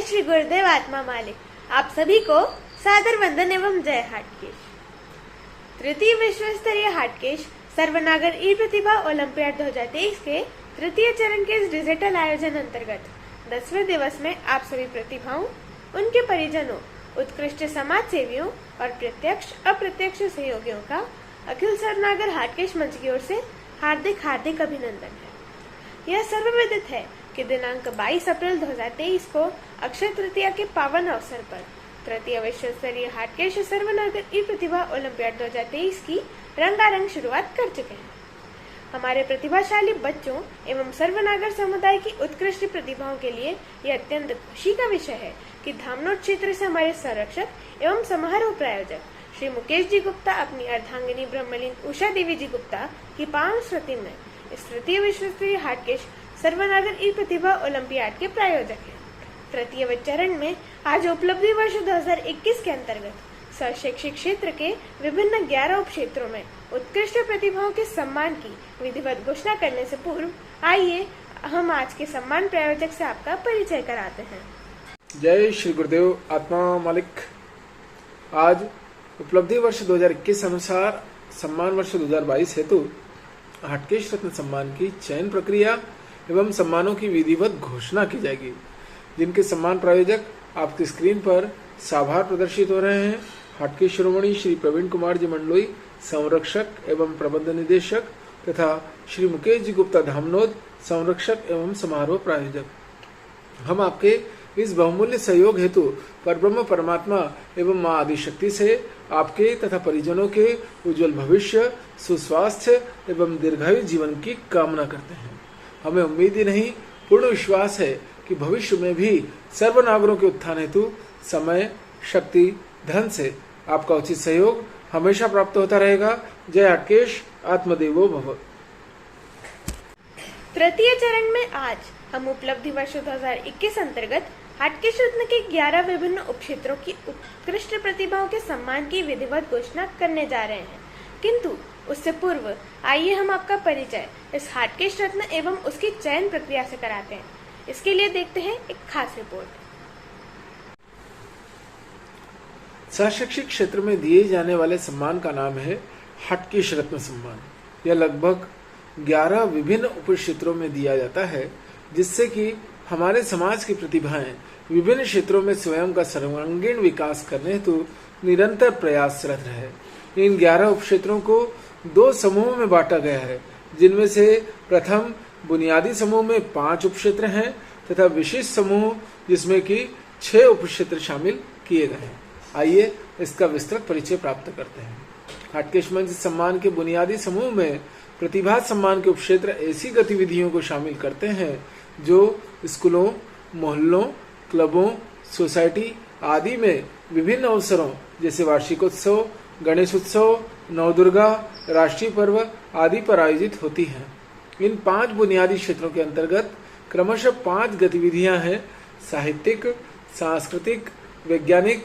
श्री गुरुदेव आत्मा मालिक। आप सभी को सादर वंदन एवं जय हाटकेश। तृतीय विश्व स्तरीय हाटकेश सर्वनागर ई प्रतिभा ओलंपियाड 2023 के तृतीय चरण के इस डिजिटल आयोजन अंतर्गत 10वें दिवस में आप सभी प्रतिभाओं, उनके परिजनों, उत्कृष्ट समाज सेवियों और प्रत्यक्ष अप्रत्यक्ष सहयोगियों का अखिल सर्वनागर हाटकेश मंच की ओर से हार्दिक हार्दिक अभिनंदन है। यह सर्वविदित है कि दिनांक 22 अप्रैल 2023 को अक्षय तृतीया के पावन अवसर पर तृतीय विश्व स्तरीय हाटकेश सर्वनागर ई प्रतिभा ओलंपियाड 2023 की रंगारंग शुरुआत कर चुके हैं। हमारे प्रतिभाशाली बच्चों एवं सर्वनागर समुदाय की उत्कृष्ट प्रतिभाओं के लिए यह अत्यंत खुशी का विषय है कि धामनोद क्षेत्र से हमारे संरक्षक एवं समारोह प्रायोजक श्री मुकेश जी गुप्ता अपनी अर्धांगिनी ब्रह्मलीन उषा देवी जी गुप्ता की पावन स्मृति में इस तृतीय विश्व स्तरीय हाटकेश सर्वनागर ई प्रतिभा ओलंपियाड के प्रायोजक हैं। तृतीय चरण में आज उपलब्धि वर्ष 2021 के अंतर्गत शैक्षिक क्षेत्र के विभिन्न 11 उप क्षेत्रों में उत्कृष्ट प्रतिभाओं के सम्मान की विधिवत घोषणा करने से पूर्व आइए हम आज के सम्मान प्रायोजक से आपका परिचय कराते हैं। जय श्री गुरुदेव आत्मा मालिक। आज उपलब्धि वर्ष 2021 अनुसार सम्मान वर्ष 2022 हेतु हाटकेश रत्न सम्मान की चयन प्रक्रिया एवं सम्मानों की विधिवत घोषणा की जाएगी, जिनके सम्मान प्रायोजक आपकी स्क्रीन पर साभार प्रदर्शित हो रहे हैं। हाटकेश शिरोमणि श्री प्रवीण कुमार जी मंडलोई, संरक्षक एवं प्रबंध निदेशक, तथा श्री मुकेश जी गुप्ता धामनोद, संरक्षक एवं समारोह प्रायोजक। हम आपके इस बहुमूल्य सहयोग हेतु परब्रह्म परमात्मा एवं माँ आदिशक्ति से आपके तथा परिजनों के उज्जवल भविष्य, सुस्वास्थ्य एवं दीर्घायु जीवन की कामना करते हैं। हमें उम्मीद ही नहीं, पूर्ण विश्वास है कि भविष्य में भी सर्वनागरों के उत्थान हेतु समय, शक्ति, धन से आपका उचित सहयोग हमेशा प्राप्त होता रहेगा। जय हाटकेश, आत्मदेवो भव। तृतीय चरण में आज हम उपलब्धि वर्ष 2021 अंतर्गत हाटकेश रत्न के 11 विभिन्न उपक्षेत्रों की उत्कृष्ट प्रतिभाओं के सम्मान की विधिवत घोषणा करने जा रहे हैं, किंतु उससे पूर्व आइए हम आपका परिचय इस हाटकेश रत्न एवं उसकी चयन प्रक्रिया से कराते हैं। इसके लिए देखते हैं एक खास रिपोर्ट। शैक्षिक क्षेत्र में दिए जाने वाले सम्मान का नाम है हाटकेश रत्न सम्मान। यह लगभग 11 विभिन्न उप क्षेत्रों में दिया जाता है, जिससे कि हमारे समाज की प्रतिभाएं विभिन्न क्षेत्रों में स्वयं का सर्वांगीण विकास करने हेतु निरंतर प्रयासरत रहे। इन 11 उप क्षेत्रों को 2 समूहों में बांटा गया है, जिनमें से प्रथम बुनियादी समूह में 5 उपक्षेत्र हैं तथा विशिष्ट समूह जिसमें कि 6 उपक्षेत्र शामिल किए गए हैं। आइए इसका विस्तृत परिचय प्राप्त करते हैं। हाटकेश मंच सम्मान के बुनियादी समूह में प्रतिभा सम्मान के उपक्षेत्र ऐसी गतिविधियों को शामिल करते हैं जो स्कूलों, मोहल्लों, क्लबों, सोसाइटी आदि में विभिन्न अवसरों जैसे वार्षिकोत्सव, गणेश उत्सव, नवदुर्गा, राष्ट्रीय पर्व आदि पर आयोजित होती हैं। इन 5 बुनियादी क्षेत्रों के अंतर्गत क्रमशः 5 गतिविधियां हैं: साहित्यिक, सांस्कृतिक, वैज्ञानिक,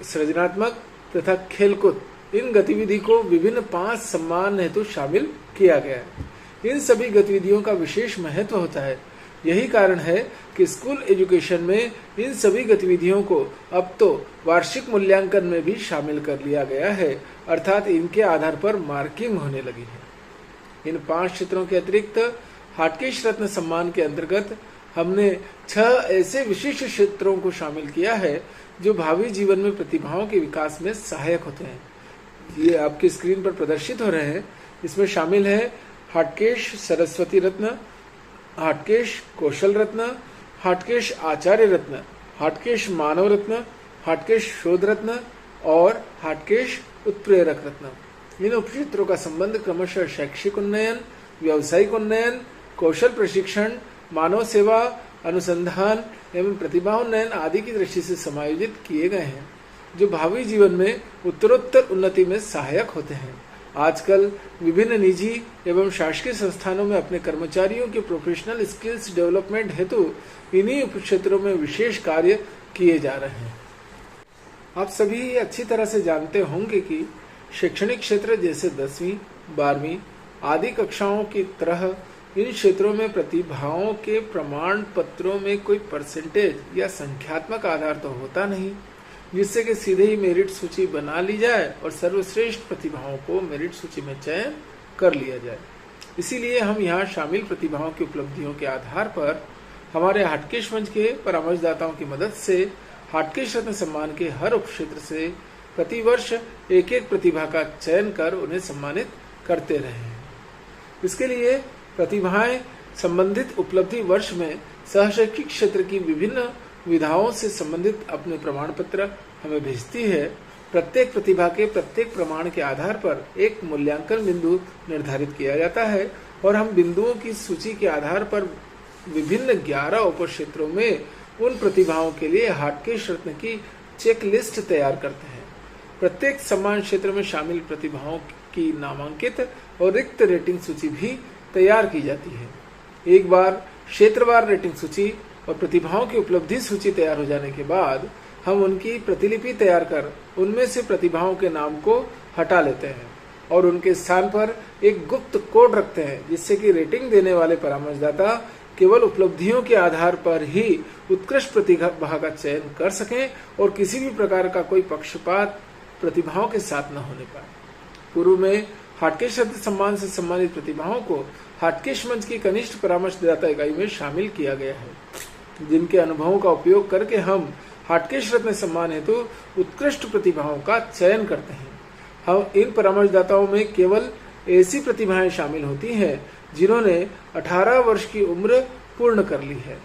सृजनात्मक तथा खेलकूद। इन गतिविधि को विभिन्न 5 सम्मान हेतु शामिल किया गया है। इन सभी गतिविधियों का विशेष महत्व होता है। यही कारण है कि स्कूल एजुकेशन में इन सभी गतिविधियों को अब तो वार्षिक मूल्यांकन में भी शामिल कर लिया गया है, अर्थात इनके आधार पर मार्किंग होने लगी है। इन 5 क्षेत्रों के अतिरिक्त हाटकेश रत्न सम्मान के अंतर्गत हमने 6 ऐसे विशिष्ट क्षेत्रों को शामिल किया है जो भावी जीवन में प्रतिभाओं के विकास में सहायक होते हैं। ये आपकी स्क्रीन पर प्रदर्शित हो रहे हैं। इसमें शामिल है हाटकेश सरस्वती रत्न, हाटकेश कौशल रत्न, हाटकेश आचार्य रत्न, हाटकेश मानव रत्न, हाटकेश शोध रत्न और हाटकेश उत्प्रेरक रत्न। इन उपक्षेत्रों का संबंध क्रमशः शैक्षिक उन्नयन, व्यावसायिक उन्नयन, कौशल प्रशिक्षण, मानव सेवा, अनुसंधान एवं प्रतिभा उन्नयन आदि की दृष्टि से समायोजित किए गए हैं, जो भावी जीवन में उत्तरोत्तर उन्नति में सहायक होते हैं। आजकल विभिन्न निजी एवं शासकीय संस्थानों में अपने कर्मचारियों के प्रोफेशनल स्किल्स डेवलपमेंट हेतु इन्हीं उपक्षेत्रों में विशेष कार्य किए जा रहे हैं। आप सभी अच्छी तरह से जानते होंगे कि शैक्षणिक क्षेत्र जैसे 10वीं, 12वीं आदि कक्षाओं की तरह इन क्षेत्रों में प्रतिभाओं के प्रमाण पत्रों में कोई परसेंटेज या संख्यात्मक आधार तो होता नहीं, जिससे कि सीधे ही मेरिट सूची बना ली जाए और सर्वश्रेष्ठ प्रतिभाओं को मेरिट सूची में चयन कर लिया जाए। इसीलिए हम यहाँ शामिल प्रतिभाओं की उपलब्धियों के आधार पर हमारे हाटकेश मंच के परामर्शदाताओं की मदद से हाटकेश रत्न सम्मान के हर उपक्षेत्र से प्रतिवर्ष एक एक प्रतिभा का चयन कर उन्हें सम्मानित करते रहे हैं। इसके लिए प्रतिभाएं संबंधित उपलब्धि वर्ष में सहशैक्षिक क्षेत्र की विभिन्न विधाओं से संबंधित अपने प्रमाण पत्र हमें भेजती है। प्रत्येक प्रतिभा के प्रत्येक प्रमाण के आधार पर एक मूल्यांकन बिंदु निर्धारित किया जाता है और हम बिंदुओं की सूची के आधार पर विभिन्न 11 उपक्षेत्रों में उन प्रतिभाओं के लिए हाटकेश रत्न की चेक लिस्ट तैयार करते हैं। प्रत्येक सम्मान क्षेत्र में शामिल प्रतिभाओं की नामांकित और रिक्त रेटिंग सूची भी तैयार की जाती है। एक बार क्षेत्रवार रेटिंग सूची और प्रतिभाओं की उपलब्धि सूची तैयार हो जाने के बाद हम उनकी प्रतिलिपि तैयार कर उनमें से प्रतिभाओं के नाम को हटा लेते हैं और उनके स्थान पर एक गुप्त कोड रखते हैं, जिससे कि रेटिंग देने वाले परामर्शदाता केवल उपलब्धियों के आधार पर ही उत्कृष्ट प्रतिभा का चयन कर सकें और किसी भी प्रकार का कोई पक्षपात प्रतिभाओं के साथ न होने पाए। पूर्व में हाटकेश रत्न सम्मान से सम्मानित प्रतिभाओं को हाटकेश मंच की कनिष्ठ परामर्शदाता इकाई में शामिल किया गया है, जिनके अनुभवों का उपयोग करके हम हाटकेश रत्न सम्मान हेतु उत्कृष्ट प्रतिभाओं का चयन करते हैं। हम इन परामर्शदाताओं में केवल ऐसी प्रतिभाएं शामिल होती हैं जिन्होंने 18 वर्ष की उम्र पूर्ण कर ली है,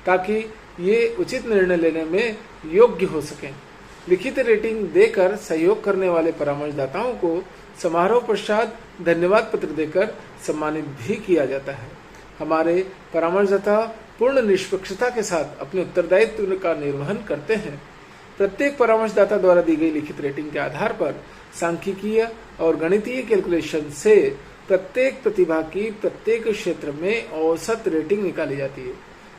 ताकि ये उचित निर्णय लेने में योग्य हो सकें। लिखित रेटिंग देकर सहयोग करने वाले परामर्शदाताओं को समारोह पश्चात धन्यवाद पत्र देकर सम्मानित भी किया जाता है। हमारे परामर्शदाता पूर्ण निष्पक्षता के साथ अपने उत्तरदायित्व का निर्वहन करते हैं। प्रत्येक परामर्शदाता द्वारा दी गई लिखित रेटिंग के आधार पर सांख्यिकीय और गणितीय कैलकुलेशन से प्रत्येक प्रतिभा की प्रत्येक क्षेत्र में औसत रेटिंग निकाली जाती है।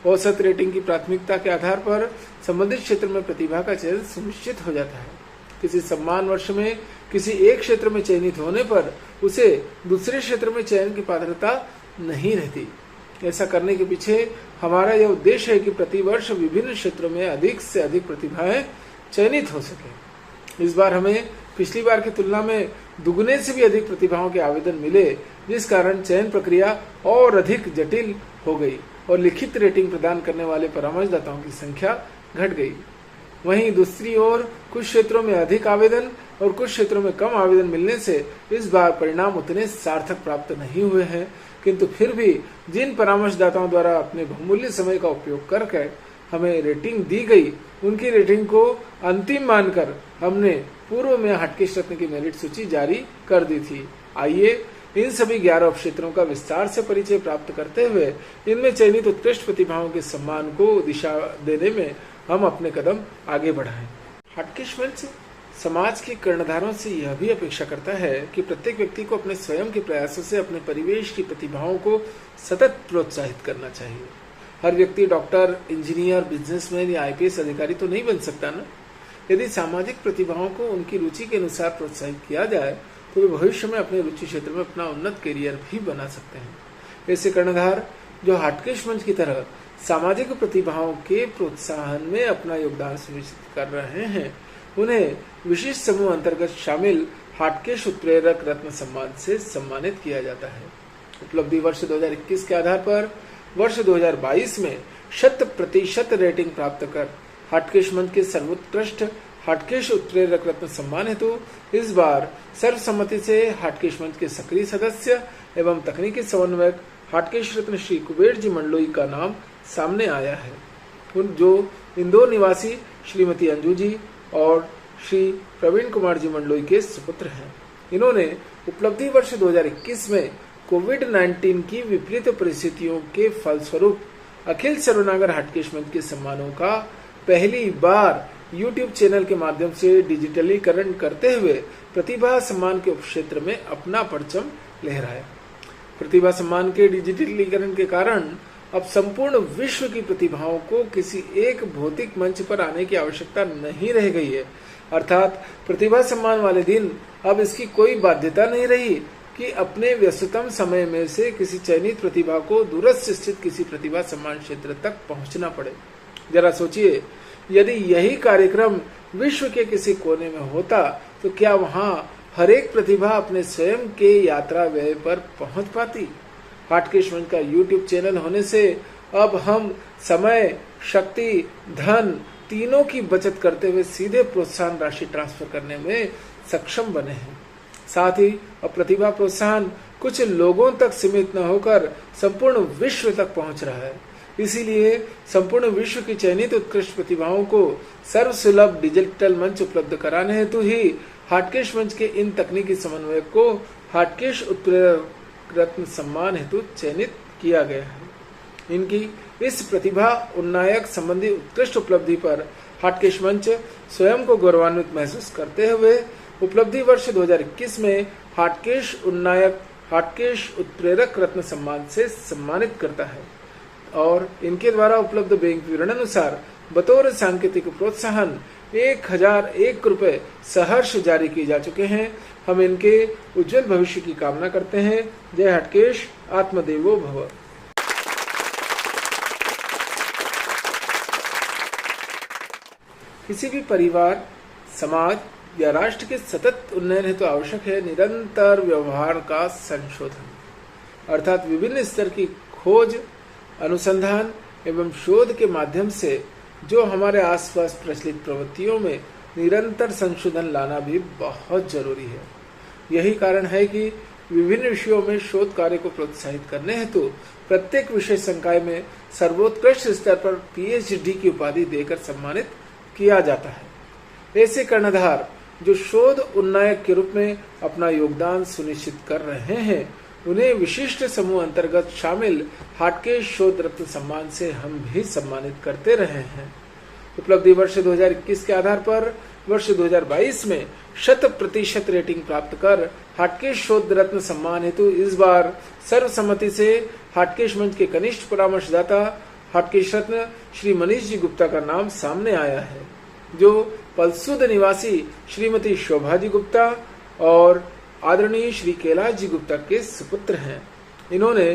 औसत रेटिंग की प्राथमिकता के आधार पर संबंधित क्षेत्र में प्रतिभा का चयन सुनिश्चित हो जाता है। किसी सम्मान वर्ष में किसी एक क्षेत्र में चयनित होने पर उसे दूसरे क्षेत्र में चयन की पात्रता नहीं रहती। ऐसा करने के पीछे हमारा यह उद्देश्य है कि प्रतिवर्ष विभिन्न क्षेत्रों में अधिक से अधिक प्रतिभाएं चयनित हो सके। इस बार हमें पिछली बार की तुलना में दुगने से भी अधिक प्रतिभाओं के आवेदन मिले, जिस कारण चयन प्रक्रिया और अधिक जटिल हो गई और लिखित रेटिंग प्रदान करने वाले परामर्शदाताओं की संख्या घट गई। वहीं दूसरी ओर कुछ क्षेत्रों में अधिक आवेदन और कुछ क्षेत्रों में कम आवेदन मिलने से इस बार परिणाम उतने सार्थक प्राप्त नहीं हुए हैं, किंतु फिर भी जिन परामर्शदाताओं द्वारा अपने बहुमूल्य समय का उपयोग करके हमें रेटिंग दी गई, उनकी रेटिंग को अंतिम मानकर हमने पूर्व में हाटकेश रत्न की मेरिट सूची जारी कर दी थी। आइए इन सभी 11 उपक्षेत्रों का विस्तार से परिचय प्राप्त करते हुए इनमें चयनित उत्कृष्ट प्रतिभाओं के सम्मान को दिशा देने में हम अपने कदम आगे बढ़ाएं। हाटकेश मंच समाज के कर्णधारों से यह भी अपेक्षा करता है कि प्रत्येक व्यक्ति को अपने स्वयं के प्रयासों से अपने परिवेश की प्रतिभाओं को सतत प्रोत्साहित करना चाहिए। हर व्यक्ति डॉक्टर, इंजीनियर, बिजनेसमैन या आईपीएस अधिकारी तो नहीं बन सकता ना। यदि सामाजिक प्रतिभाओं को उनकी रुचि के अनुसार प्रोत्साहित किया जाए तो वे भविष्य में अपने रुचि क्षेत्र में अपना उन्नत करियर भी बना सकते हैं। ऐसे कर्णधार जो हाटकेश मंच की तरह सामाजिक प्रतिभाओं के प्रोत्साहन में अपना योगदान सुनिश्चित कर रहे हैं, उन्हें विशिष्ट समूह अंतर्गत शामिल हाटकेश उत्प्रेरक रत्न सम्मान से सम्मानित किया जाता है। उपलब्धि वर्ष 2021 के आधार पर वर्ष 2022 में 100% रेटिंग प्राप्त कर हाटकेश मंच के सर्वोत्कृष्ट हाटकेश उत्प्रेरक रत्न सम्मान हेतु इस बार सर्वसम्मति से हाटकेश मंच के सक्रिय सदस्य एवं तकनीकी समन्वयक हाटकेश रत्न श्री कुबेर जी मंडलोई का नाम सामने आया है, जो इंदौर निवासी श्रीमती अंजू जी और श्री प्रवीण कुमार जी मंडलोई के सुपुत्र हैं। इन्होंने उपलब्धि वर्ष 2021 में कोविड-19 की विपरीत परिस्थितियों के फलस्वरूप अखिल सर्वनागर हाटकेश मंच के सम्मानों का पहली बार YouTube चैनल के माध्यम से डिजिटलीकरण करते हुए प्रतिभा सम्मान के उपक्षेत्र में अपना परचम लहराया। प्रतिभा सम्मान के डिजिटलीकरण के कारण अब संपूर्ण विश्व की प्रतिभाओं को किसी एक भौतिक मंच पर आने की आवश्यकता नहीं रह गई है। अर्थात प्रतिभा सम्मान वाले दिन अब इसकी कोई बाध्यता नहीं रही कि अपने व्यस्ततम समय में से किसी चयनित प्रतिभा को दूरस्थ स्थित किसी प्रतिभा सम्मान क्षेत्र तक पहुंचना पड़े। जरा सोचिए, यदि यही कार्यक्रम विश्व के किसी कोने में होता तो क्या वहां हर एक प्रतिभा अपने स्वयं के यात्रा व्यय पर पहुंच पाती? हाटकेश मंच का YouTube चैनल होने से अब हम समय, शक्ति, धन तीनों की बचत करते हुए सीधे प्रोत्साहन राशि ट्रांसफर करने में सक्षम बने हैं। साथ ही अब प्रतिभा प्रोत्साहन कुछ लोगों तक सीमित न होकर संपूर्ण विश्व तक पहुंच रहा है। इसीलिए संपूर्ण विश्व की चयनित उत्कृष्ट प्रतिभाओं को सर्वसुलभ डिजिटल मंच उपलब्ध कराने हेतु ही हाटकेश मंच के इन तकनीकी समन्वयक को हाटकेश उत्प्रेरक रत्न सम्मान हेतु चयनित किया गया है। इनकी इस प्रतिभा उन्नायक संबंधी उत्कृष्ट उपलब्धि पर हाटकेश मंच स्वयं को गौरवान्वित महसूस करते हुए उपलब्धि वर्ष 2021 में हाटकेश उन्नायक हाटकेश उत्प्रेरक रत्न सम्मान से सम्मानित करता है और इनके द्वारा उपलब्ध बैंक विवरण अनुसार बतौर सांकेतिक प्रोत्साहन 1001 रुपए सहर्ष जारी किए जा चुके हैं। हम इनके उज्जवल भविष्य की कामना करते हैं। जय हाटकेश, आत्मदेवो भव। किसी भी परिवार, समाज या राष्ट्र के सतत उन्नयन हेतु आवश्यक है निरंतर व्यवहार का संशोधन, अर्थात विभिन्न स्तर की खोज, अनुसंधान एवं शोध के माध्यम से जो हमारे आसपास प्रचलित प्रवृत्तियों में निरंतर संशोधन लाना भी बहुत जरूरी है। यही कारण है कि विभिन्न विषयों में शोध कार्य को प्रोत्साहित करने हेतु प्रत्येक विषय संकाय में सर्वोत्कृष्ट स्तर पर PhD की उपाधि देकर सम्मानित किया जाता है। ऐसे कर्णधार जो शोध उन्नायक के रूप में अपना योगदान सुनिश्चित कर रहे हैं, उन्हें विशिष्ट समूह अंतर्गत शामिल हाटकेश शोध रत्न सम्मान से हम भी सम्मानित करते रहे हैं। उपलब्धि वर्ष 2021 के आधार पर वर्ष 2022 में 100% रेटिंग प्राप्त कर हाटकेश शोध रत्न सम्मान हेतु इस बार सर्वसम्मति से हाटकेश मंच के कनिष्ठ परामर्शदाता हाटकेश रत्न श्री मनीष जी गुप्ता का नाम सामने आया है, जो पलसूद निवासी श्रीमती शोभा जी गुप्ता और आदरणीय श्री कैलाश जी गुप्ता के सुपुत्र हैं। इन्होंने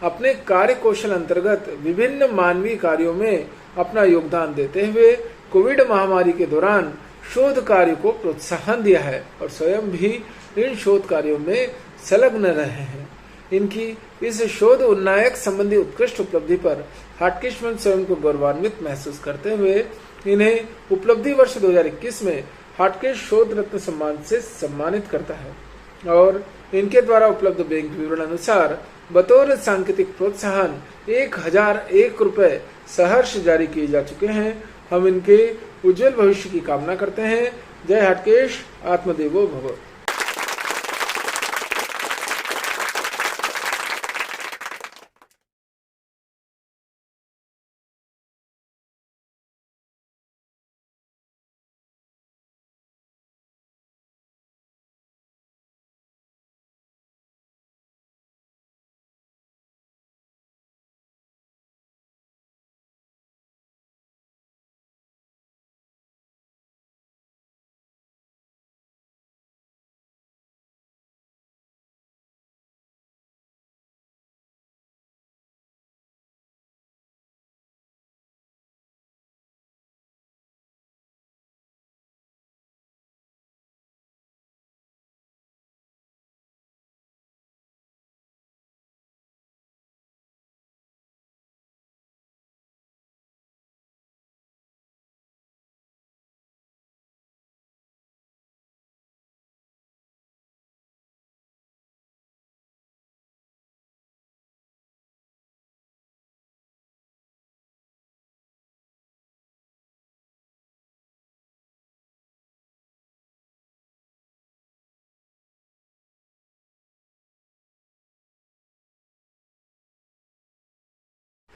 अपने कार्य कौशल अंतर्गत विभिन्न मानवीय कार्यों में अपना योगदान देते हुए कोविड महामारी के दौरान शोध कार्य को प्रोत्साहन दिया है और स्वयं भी इन शोध कार्यों में संलग्न रहे हैं। इनकी इस शोध उन्नायक संबंधी उत्कृष्ट उपलब्धि पर हाटकेश मंच स्वयं को गौरवान्वित महसूस करते हुए इन्हें उपलब्धि वर्ष 2021 में हाटकेश शोध रत्न सम्मान से सम्मानित करता है और इनके द्वारा उपलब्ध बैंक विवरण अनुसार बतौर सांकेतिक प्रोत्साहन 1001 रुपए सहर्ष जारी किए जा चुके हैं। हम इनके उज्जवल भविष्य की कामना करते हैं। जय हाटकेश, आत्मदेवो भव।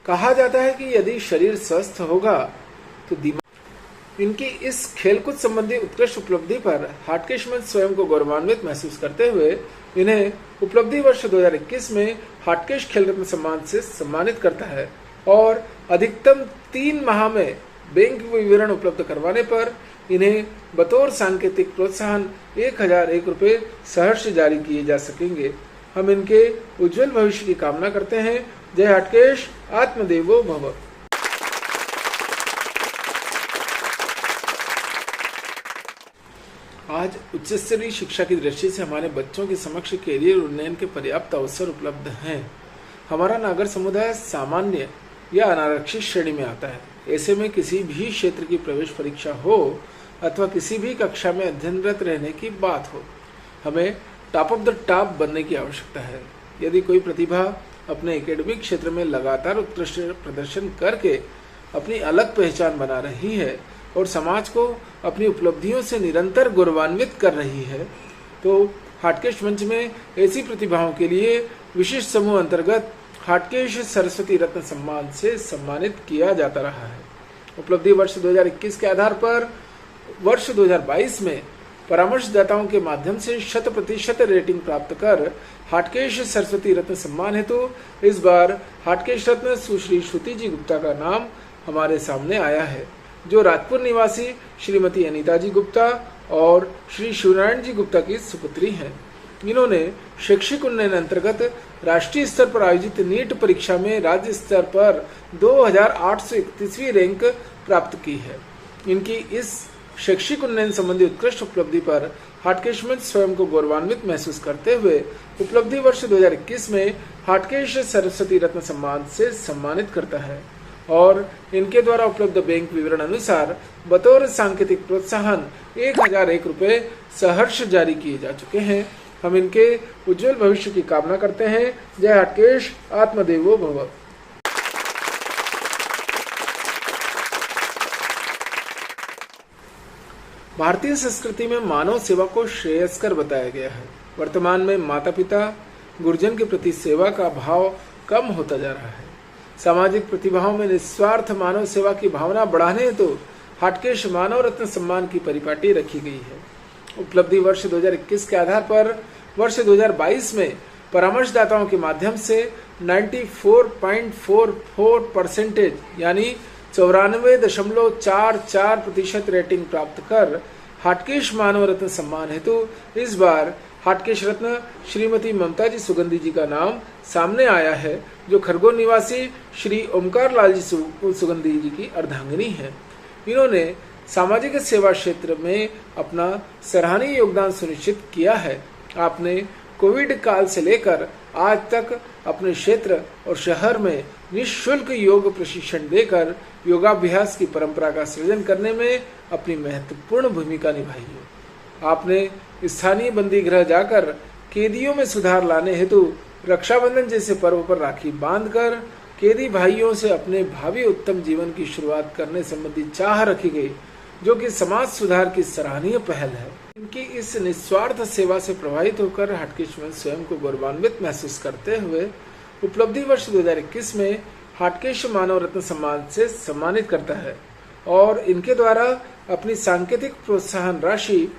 कहा जाता है कि यदि शरीर स्वस्थ होगा तो दिमाग। इनकी इस खेलकूद संबंधी उत्कृष्ट उपलब्धि पर हाटकेश मंच स्वयं को गौरवान्वित महसूस करते हुए इन्हें उपलब्धि वर्ष 2021 में हाटकेश खेल रत्न सम्मान से सम्मानित करता है और अधिकतम 3 माह में बैंक विवरण उपलब्ध करवाने पर इन्हें बतौर सांकेतिक प्रोत्साहन 1001 रुपए सहर्ष जारी किए जा सकेंगे। हम इनके उज्जवल भविष्य की कामना करते हैं। जय हाटकेश, आत्मदेवो भव। आज उच्च स्तरीय शिक्षा की दृष्टि से हमारे बच्चों के समक्ष कैरियर उन्नयन के पर्याप्त अवसर उपलब्ध हैं। हमारा नागर समुदाय सामान्य या अनारक्षित श्रेणी में आता है। ऐसे में किसी भी क्षेत्र की प्रवेश परीक्षा हो अथवा किसी भी कक्षा में अध्ययनरत रहने की बात हो, हमें टॉप ऑफ द टॉप बनने की आवश्यकता है। यदि कोई प्रतिभा अपने एकेडमिक क्षेत्र में लगातार उत्कृष्ट प्रदर्शन करके अपनी अलग पहचान बना रही है और समाज को अपनी उपलब्धियों से निरंतर गौरवान्वित कर रही है, तो हाटकेश मंच में ऐसी प्रतिभाओं के लिए विशिष्ट समूह अंतर्गत हाटकेश सरस्वती रत्न सम्मान से सम्मानित किया जाता रहा है। उपलब्धि वर्ष 2021 के आधार पर वर्ष 2022 में परामर्शदाताओं के माध्यम से 100% रेटिंग प्राप्त कर हाटकेश सरस्वती रत्न सम्मान हेतु इस बार हाटकेश रत्न सुश्री श्रुति जी गुप्ता का नाम हमारे सामने आया है, जो राजपुर निवासी श्रीमती अनीता जी गुप्ता और श्री शिवनारायण जी गुप्ता की सुपुत्री हैं। इन्होंने शैक्षिक उन्नयन अंतर्गत राष्ट्रीय स्तर पर आयोजित नीट परीक्षा में राज्य स्तर पर 2831वीं रैंक प्राप्त की है। इनकी इस शैक्षिक उन्नयन संबंधी उत्कृष्ट उपलब्धि पर हाटकेश मंच स्वयं को गौरवान्वित महसूस करते हुए उपलब्धि वर्ष 2021 में हाटकेश सरस्वती रत्न सम्मान से सम्मानित करता है और इनके द्वारा उपलब्ध बैंक विवरण अनुसार बतौर सांकेतिक प्रोत्साहन 1001 रुपए सहर्ष जारी किए जा चुके हैं। हम इनके उज्जवल भविष्य की कामना करते हैं। जय हाटकेश, आत्मदेवो भव। भारतीय संस्कृति में मानव सेवा को श्रेयस्कर बताया गया है। वर्तमान में माता पिता गुरुजन के प्रति सेवा का भाव कम होता जा रहा है। सामाजिक प्रतिभाओं में निस्वार्थ मानव सेवा की भावना बढ़ाने हेतु हाटकेश मानव रत्न सम्मान की परिपाटी रखी गई है। उपलब्धि वर्ष 2021 के आधार पर वर्ष 2022 में परामर्शदाताओं के माध्यम से 94.44% यानी 94.44% रेटिंग प्राप्त कर हाटकेश मानव रत्न सम्मान हेतु इस बार हाटकेश रत्न श्रीमती ममता जी सुगंधी जी का नाम सामने आया है, जो खरगोन निवासी श्री ओमकार लाल जी सुगंधी जी की अर्धांगिनी है। इन्होंने सामाजिक सेवा क्षेत्र में अपना सराहनीय योगदान सुनिश्चित किया है। आपने कोविड काल से लेकर आज तक अपने क्षेत्र और शहर में निःशुल्क योग प्रशिक्षण देकर योगाभ्यास की परंपरा का सृजन करने में अपनी महत्वपूर्ण भूमिका निभाई है। आपने स्थानीय बंदी गृह जाकर कैदियों में सुधार लाने हेतु रक्षाबंधन जैसे पर्व पर राखी बांधकर कैदी भाइयों से अपने भावी उत्तम जीवन की शुरुआत करने संबंधी चाह रखी गई, जो कि समाज सुधार की सराहनीय पहल है। इनकी इस निस्वार्थ सेवा से प्रभावित होकर हाटकेश मंच स्वयं को गौरवान्वित महसूस करते हुए उपलब्धि वर्ष 2021 में हाटकेश मानव रत्न सम्मान से सम्मानित करता है और इनके द्वारा अपनी सांकेतिक प्रोत्साहन राशि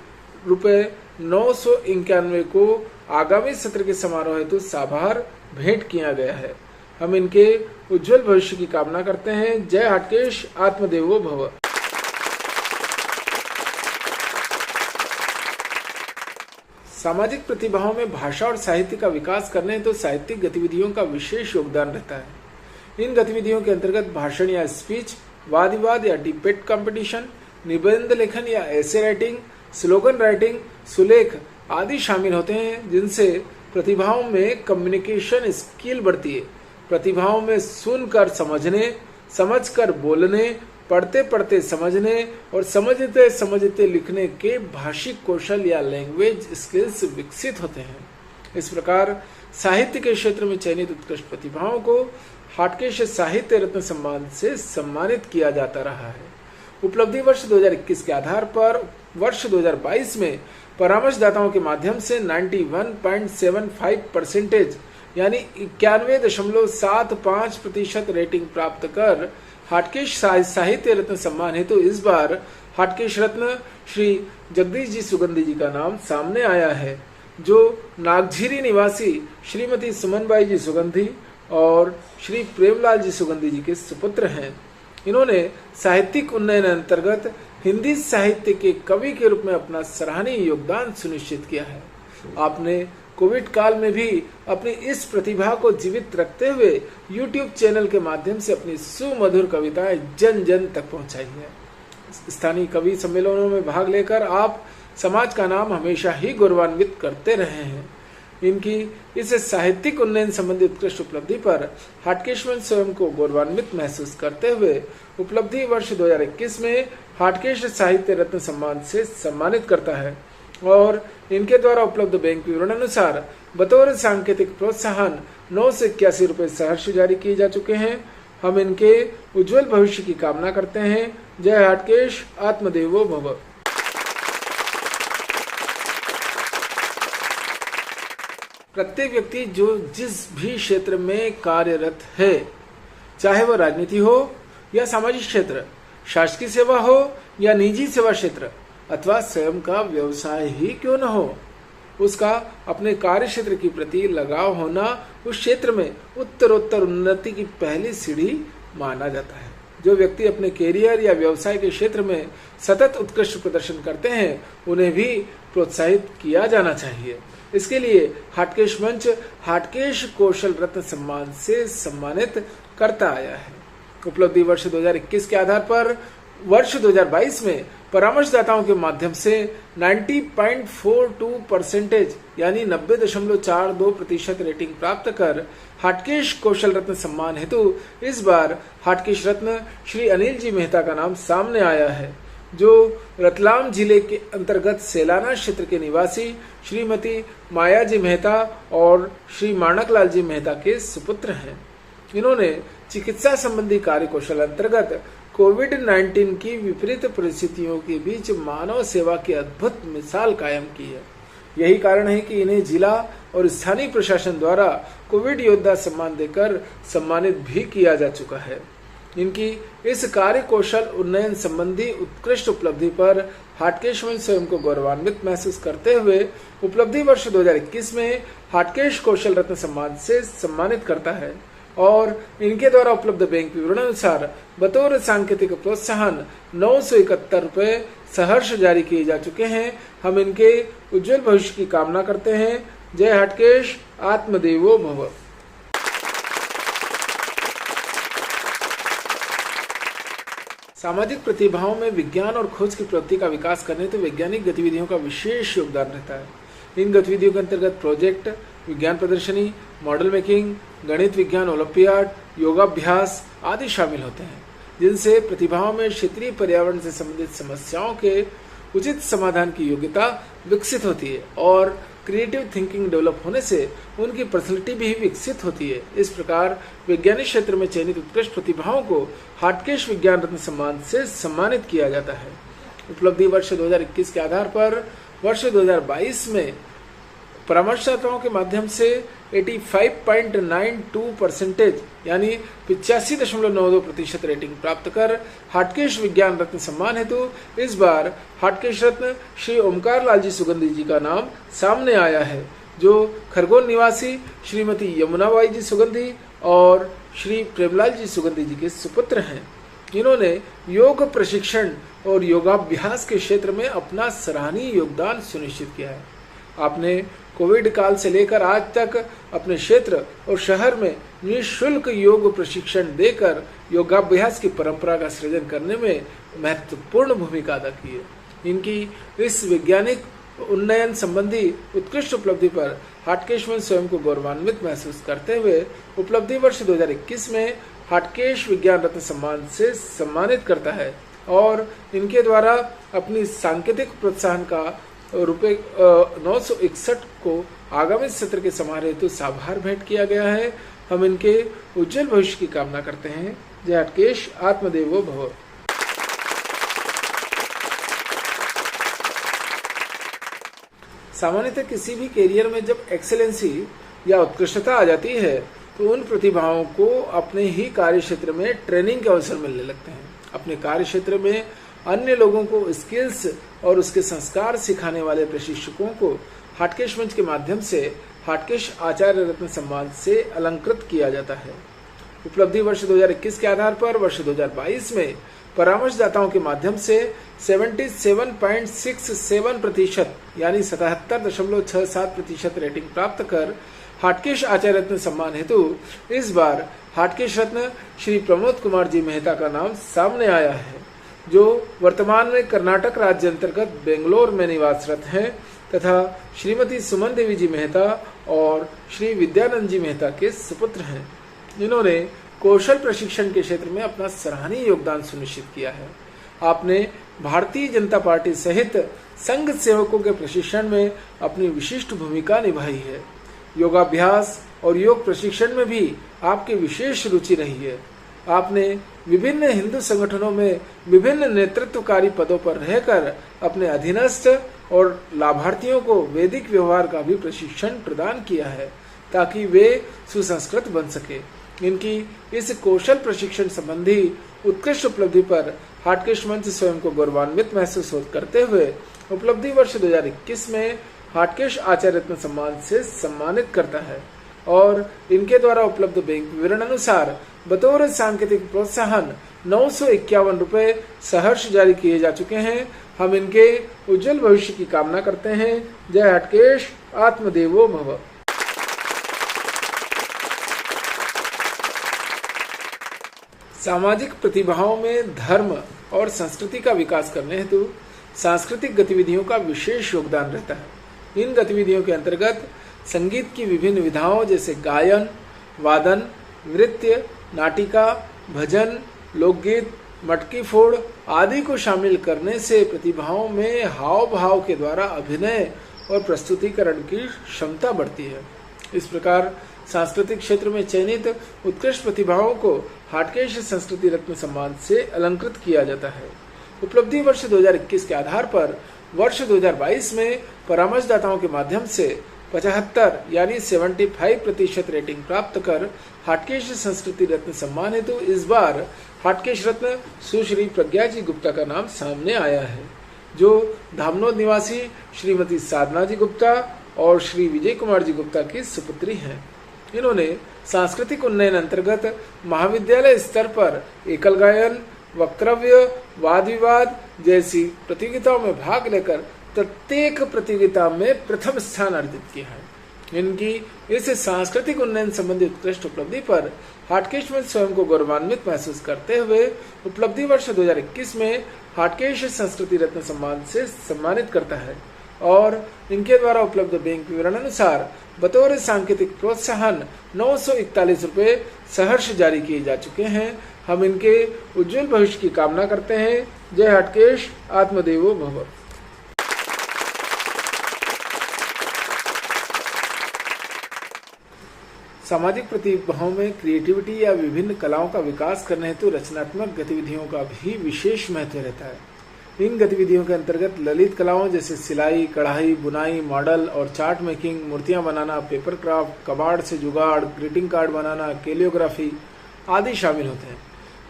₹991 को आगामी सत्र के समारोह हेतु साभार भेंट किया गया है। हम इनके उज्जवल भविष्य की कामना करते हैं। जय हाटकेश, आत्मदेवो भव। सामाजिक प्रतिभाओं में भाषा और साहित्य का विकास करने तो साहित्यिक गतिविधियों का विशेष योगदान रहता है। इन गतिविधियों के अंतर्गत भाषण या स्पीच, वाद विवाद या डिबेट कंपटीशन, निबंध लेखन या एसे राइटिंग, स्लोगन राइटिंग, सुलेख आदि शामिल होते हैं, जिनसे प्रतिभाओं में कम्युनिकेशन स्किल बढ़ती है। प्रतिभाओं में सुनकर समझने, समझकर बोलने, पढ़ते पढ़ते समझने और समझते समझते लिखने के भाषिक कौशल या लैंग्वेज स्किल्स विकसित होते हैं। इस प्रकार साहित्य के क्षेत्र में चयनित उत्कृष्ट प्रतिभाओं को हाटकेश साहित्य रत्न सम्मान से सम्मानित किया जाता रहा है। उपलब्धि वर्ष 2021 के आधार पर वर्ष 2022 में परामर्शदाताओं के माध्यम से 91.75% यानी 91.75% रेटिंग प्राप्त कर हाटकेश साहित्य रत्न सम्मान हेतु इस बार हाटकेश रत्न श्री जगदीश जी सुगंधी जी का नाम सामने आया है, जो नागझीरी निवासी श्रीमती सुमनबाई जी सुगंधी और श्री प्रेमलाल जी सुगंधी जी के सुपुत्र हैं। इन्होंने साहित्यिक उन्नयन अंतर्गत हिंदी साहित्य के कवि के रूप में अपना सराहनीय योगदान सुनिश्चित किया है। आपने कोविड काल में भी अपनी इस प्रतिभा को जीवित रखते हुए यूट्यूब चैनल के माध्यम से अपनी सुमधुर कविताएं जन जन तक पहुंचाई है। स्थानीय कवि सम्मेलनों में भाग लेकर आप समाज का नाम हमेशा ही गौरवान्वित करते रहे हैं। इनकी इस साहित्यिक उन्नयन संबंधी उत्कृष्ट उपलब्धि पर हाटकेश मंच स्वयं को गौरवान्वित महसूस करते हुए उपलब्धि वर्ष 2021 में हाटकेश साहित्य रत्न सम्मान से सम्मानित करता है और इनके द्वारा उपलब्ध बैंक विवरण अनुसार बतौर सांकेतिक प्रोत्साहन 981 रुपए सहर्ष जारी किए जा चुके हैं। हम इनके उज्जवल भविष्य की कामना करते हैं। जय हाटकेश, आत्मदेवो भव। प्रत्येक व्यक्ति जो जिस भी क्षेत्र में कार्यरत है, चाहे वह राजनीति हो या सामाजिक क्षेत्र, शासकीय सेवा हो या निजी सेवा क्षेत्र अथवा स्वयं का व्यवसाय ही क्यों न हो, उसका अपने कार्य क्षेत्र के प्रति लगाव होना उस क्षेत्र में उत्तरोत्तर उन्नति की पहली सीढ़ी माना जाता है। जो व्यक्ति अपने कैरियर या व्यवसाय के क्षेत्र में सतत उत्कृष्ट प्रदर्शन करते हैं, उन्हें भी प्रोत्साहित किया जाना चाहिए। इसके लिए हाटकेश मंच हाटकेश कौशल रत्न सम्मान से सम्मानित करता आया है। उपलब्धि वर्ष 2021 के आधार पर वर्ष 2022 में परामर्शदाताओं के माध्यम से 90.42% यानी 90.42% रेटिंग प्राप्त कर हाटकेश कौशल रत्न सम्मान हेतु इस बार हाटकेश रत्न श्री अनिल जी मेहता का नाम सामने आया है, जो रतलाम जिले के अंतर्गत सेलाना क्षेत्र के निवासी श्रीमती माया जी मेहता और श्री माणकलाल जी मेहता के सुपुत्र हैं। इन्होंने चिकित्सा संबंधी कार्य कौशल अंतर्गत कोविड-19 की विपरीत परिस्थितियों के बीच मानव सेवा की अद्भुत मिसाल कायम की है। यही कारण है कि इन्हें जिला और स्थानीय प्रशासन द्वारा कोविड योद्धा सम्मान देकर सम्मानित भी किया जा चुका है। इनकी इस कार्य कौशल उन्नयन संबंधी उत्कृष्ट उपलब्धि पर हाटकेश मंच स्वयं को गौरवान्वित महसूस करते हुए उपलब्धि वर्ष 2021 में हाटकेश कौशल रत्न सम्मान से सम्मानित करता है और इनके द्वारा उपलब्ध बैंक विवरण अनुसार बतौर सांकेतिक प्रोत्साहन 971 रुपए सहर्ष जारी किए जा चुके हैं। हम इनके उज्जवल भविष्य की कामना करते हैं। जय हाटकेश, आत्मदेवो भव। सामाजिक प्रतिभाओं में विज्ञान और खोज की प्रवृत्ति का विकास करने तो वैज्ञानिक गतिविधियों का विशेष योगदान रहता है। इन गतिविधियों के अंतर्गत प्रोजेक्ट, विज्ञान प्रदर्शनी, मॉडल मेकिंग, गणित विज्ञान ओलंपियाड, योगाभ्यास आदि शामिल होते हैं, जिनसे प्रतिभाओं में क्षेत्रीय पर्यावरण से संबंधित समस्याओं के उचित समाधान की योग्यता विकसित होती है और क्रिएटिव थिंकिंग डेवलप होने से उनकी पर्सनैलिटी भी विकसित होती है। इस प्रकार वैज्ञानिक क्षेत्र में चयनित उत्कृष्ट प्रतिभाओं को हाटकेश विज्ञान रत्न सम्मान से सम्मानित किया जाता है। उपलब्धि वर्ष 2021 के आधार पर वर्ष 2022 में परामर्शदाताओं के माध्यम से 85.92% यानी 85.92% रेटिंग प्राप्त कर हाटकेश विज्ञान रत्न सम्मान हेतु इस बार हाटकेश रत्न श्री ओमकार लाल जी सुगंधी जी का नाम सामने आया है, जो खरगोन निवासी श्रीमती यमुनाबाई जी सुगंधी और श्री प्रेमलाल जी सुगंधी जी के सुपुत्र हैं। इन्होंने योग प्रशिक्षण और योगाभ्यास के क्षेत्र में अपना सराहनीय योगदान सुनिश्चित किया है। आपने कोविड काल से लेकर आज तक अपने क्षेत्र और शहर में निःशुल्क योग प्रशिक्षण देकर योगाभ्यास की परंपरा का सृजन करने में महत्वपूर्ण भूमिका अदा की है। इनकी इस वैज्ञानिक उन्नयन संबंधी उत्कृष्ट उपलब्धि पर हाटकेश मंच स्वयं को गौरवान्वित महसूस करते हुए उपलब्धि वर्ष 2021 में हाटकेश विज्ञान रत्न सम्मान से सम्मानित करता है और इनके द्वारा अपनी सांकेतिक प्रोत्साहन का रुपए 961 को आगामी सत्र के समारोह हेतु साभार भेंट किया गया है। हम इनके उज्जवल भविष्य की कामना करते हैं। जय हाटकेश, आत्मदेवो भव। सामान्यतः किसी भी कैरियर में जब एक्सेलेंसी या उत्कृष्टता आ जाती है तो उन प्रतिभाओं को अपने ही कार्य क्षेत्र में ट्रेनिंग के अवसर मिलने लगते हैं। अपने कार्य क्षेत्र में अन्य लोगों को स्किल्स और उसके संस्कार सिखाने वाले प्रशिक्षकों को हाटकेश मंच के माध्यम से हाटकेश आचार्य रत्न सम्मान से अलंकृत किया जाता है। उपलब्धि वर्ष 2021 के आधार पर वर्ष 2022 में परामर्शदाताओं के माध्यम से 77.67% यानी 77.67% रेटिंग प्राप्त कर हाटकेश आचार्य रत्न सम्मान हेतु इस बार हाटकेश रत्न श्री प्रमोद कुमार जी मेहता का नाम सामने आया है, जो वर्तमान में कर्नाटक राज्य अंतर्गत बेंगलोर में निवासरत हैं तथा श्रीमती सुमन देवी जी मेहता और श्री विद्यानंद जी मेहता के सुपुत्र हैं, जिन्होंने कौशल प्रशिक्षण के क्षेत्र में अपना सराहनीय योगदान सुनिश्चित किया है। आपने भारतीय जनता पार्टी सहित संघ सेवकों के प्रशिक्षण में अपनी विशिष्ट भूमिका निभाई है। योगाभ्यास और योग प्रशिक्षण में भी आपकी विशेष रुचि रही है। आपने विभिन्न हिंदू संगठनों में विभिन्न नेतृत्वकारी पदों पर रहकर अपने अधीनस्थ और लाभार्थियों को वैदिक व्यवहार का भी प्रशिक्षण प्रदान किया है, ताकि वे सुसंस्कृत बन सके। इनकी इस कौशल प्रशिक्षण संबंधी उत्कृष्ट उपलब्धि पर हाटकेश मंच स्वयं को गौरवान्वित महसूस करते हुए उपलब्धि वर्ष 2021 में हाटकेश आचार्य रत्न सम्मान से सम्मानित करता है और इनके द्वारा उपलब्ध बैंक विवरण अनुसार बतौर सांकेतिक प्रोत्साहन 951 रुपए सहर्ष जारी किए जा चुके हैं। हम इनके उज्जवल भविष्य की कामना करते हैं। जय हाटकेश, आत्मदेवो भव। सामाजिक प्रतिभाओं में धर्म और संस्कृति का विकास करने हेतु सांस्कृतिक गतिविधियों का विशेष योगदान रहता है। इन गतिविधियों के अंतर्गत संगीत की विभिन्न विधाओं जैसे गायन, वादन, नृत्य, नाटिका, भजन, लोकगीत, मटकी फोड़ आदि को शामिल करने से प्रतिभाओं में हाव भाव के द्वारा अभिनय और प्रस्तुतिकरण की क्षमता बढ़ती है। इस प्रकार सांस्कृतिक क्षेत्र में चयनित उत्कृष्ट प्रतिभाओं को हाटकेश संस्कृति रत्न सम्मान से अलंकृत किया जाता है। उपलब्धि वर्ष 2021 के आधार पर वर्ष 2022 में परामर्शदाताओं के माध्यम से 75 यानी 75% रेटिंग प्राप्त कर हाटकेश संस्कृति रत्न सम्मान हेतु इस बार हाटकेश रत्न सुश्री प्रज्ञा जी गुप्ता का नाम सामने आया है, जो धामनोद निवासी श्रीमती साधना जी गुप्ता और श्री विजय कुमार जी गुप्ता की सुपुत्री हैं। इन्होंने सांस्कृतिक उन्नयन अंतर्गत महाविद्यालय स्तर पर एकल गायन, वक्तव्य, वाद विवाद जैसी प्रतियोगिताओं में भाग लेकर प्रत्येक प्रतियोगिता में प्रथम स्थान अर्जित किया है। इनकी इस सांस्कृतिक उन्नयन संबंधी उत्कृष्ट उपलब्धि पर हाटकेश मंच स्वयं को गौरवान्वित महसूस करते हुए उपलब्धि वर्ष 2021 में हाटकेश संस्कृति रत्न सम्मान से सम्मानित करता है और इनके द्वारा उपलब्ध बैंक विवरण अनुसार बतौर सांकेतिक प्रोत्साहन 941 रुपए सहर्ष जारी किए जा चुके हैं। हम इनके उज्जवल भविष्य की कामना करते हैं। जय हाटकेश, आत्मदेवो भव। सामाजिक प्रतिभाओं में क्रिएटिविटी या विभिन्न कलाओं का विकास करने हेतु रचनात्मक गतिविधियों का भी विशेष महत्व रहता है। इन गतिविधियों के अंतर्गत ललित कलाओं जैसे सिलाई, कढ़ाई, बुनाई, मॉडल और चार्ट मेकिंग, मूर्तियां बनाना, पेपर क्राफ्ट, कबाड़ से जुगाड़, ग्रीटिंग कार्ड बनाना, कैलियोग्राफी आदि शामिल होते हैं,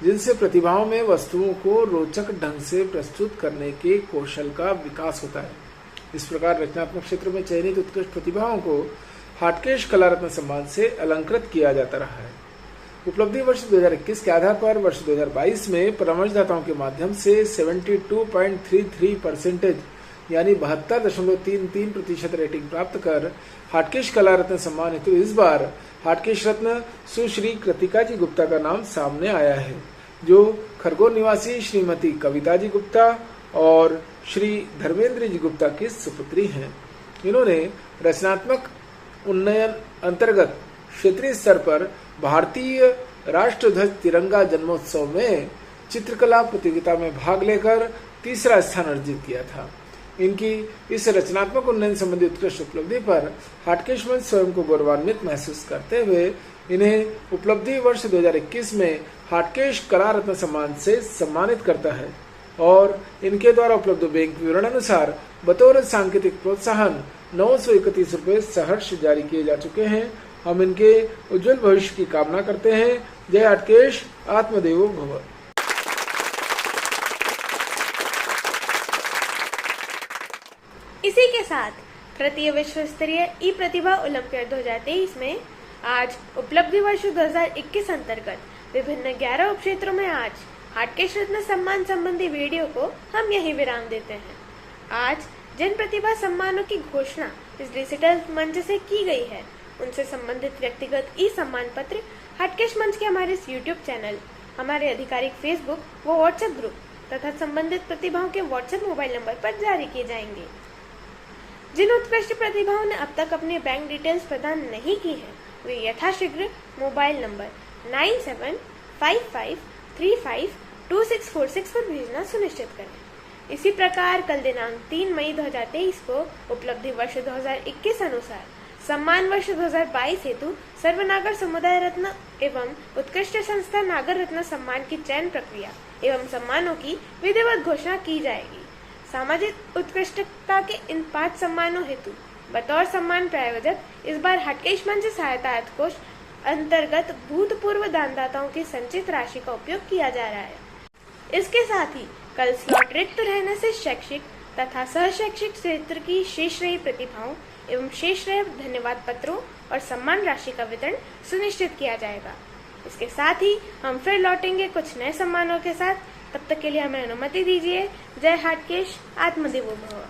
जिनसे प्रतिभाओं में वस्तुओं को रोचक ढंग से प्रस्तुत करने के कौशल का विकास होता है। इस प्रकार रचनात्मक क्षेत्र में चयनित उत्कृष्ट प्रतिभाओं को हाटकेश कला रत्न सम्मान से अलंकृत किया जाता रहा है। उपलब्धि वर्ष 2021 के आधार पर वर्ष 2022 में परामर्शदाताओं के माध्यम से 72.33% यानी 72.33% रेटिंग प्राप्त कर हाटकेश कला रत्न सम्मान हेतु इस बार हाटकेश रत्न सुश्री कृतिका जी गुप्ता का नाम सामने आया है, जो खरगोन निवासी श्रीमती कविता जी गुप्ता और श्री धर्मेंद्र जी गुप्ता की सुपुत्री हैं। इन्होंने रचनात्मक उन्नयन अंतर्गत क्षेत्रीय स्तर पर भारतीय राष्ट्रध्वज तिरंगा जन्मोत्सव में चित्रकला प्रतियोगिता में भाग लेकर तीसरा स्थान अर्जित किया था। इनकी इस रचनात्मक उन्नयन संबंधी उत्कृष्ट उपलब्धि पर हाटकेश मंच स्वयं को गौरवान्वित महसूस करते हुए इन्हें उपलब्धि वर्ष 2021 में हाटकेश कला रत्न सम्मान से सम्मानित करता है और इनके द्वारा उपलब्ध बैंक विवरण अनुसार बतौर सांकेतिक प्रोत्साहन 931 रुपए सहर्ष जारी किए जा चुके हैं। हम इनके उज्जवल भविष्य की कामना करते हैं। जय हाटकेश, आत्मदेवो भव। इसी के साथ तृतीय विश्व स्तरीय ई प्रतिभा ओलंपियाड 2023 में आज उपलब्धि वर्ष 2021 अंतर्गत विभिन्न 11 उपक्षेत्रों में आज हाटकेश रत्न सम्मान संबंधी वीडियो को हम यही विराम देते हैं। आज जिन प्रतिभा सम्मानों की घोषणा इस डिजिटल मंच से की गई है, उनसे संबंधित व्यक्तिगत ई सम्मान पत्र हाटकेश मंच के हमारे इस YouTube चैनल, हमारे आधिकारिक फेसबुक व व्हाट्सएप ग्रुप तथा संबंधित प्रतिभाओं के व्हाट्सएप मोबाइल नंबर पर जारी किए जाएंगे। जिन उत्कृष्ट प्रतिभाओं ने अब तक अपने बैंक डिटेल्स प्रदान नहीं की है, वे यथाशीघ्र मोबाइल नंबर 9755352646 पर भेजना सुनिश्चित करें। इसी प्रकार कल दिनांक 3 मई 2023 को उपलब्धि वर्ष 2021 अनुसार सम्मान वर्ष 2022 हेतु सर्वनागर समुदाय रत्न एवं उत्कृष्ट संस्था नागर रत्न सम्मान की चयन प्रक्रिया एवं सम्मानों की विधिवत घोषणा की जाएगी। सामाजिक उत्कृष्टता के इन 5 सम्मानों हेतु बतौर सम्मान प्रायोजक इस बार हाटकेश मंच सहायता कोष अंतर्गत भूतपूर्व दानदाताओं की संचित राशि का उपयोग किया जा रहा है। इसके साथ ही कल स्लॉट रिक्त रहने से शैक्षिक तथा सहशैक्षिक क्षेत्र की शेष रही प्रतिभाओं एवं शेष रहे धन्यवाद पत्रों और सम्मान राशि का वितरण सुनिश्चित किया जाएगा। इसके साथ ही हम फिर लौटेंगे कुछ नए सम्मानों के साथ। तब तक के लिए हमें अनुमति दीजिए। जय हाटकेश, आत्मदेवो भव।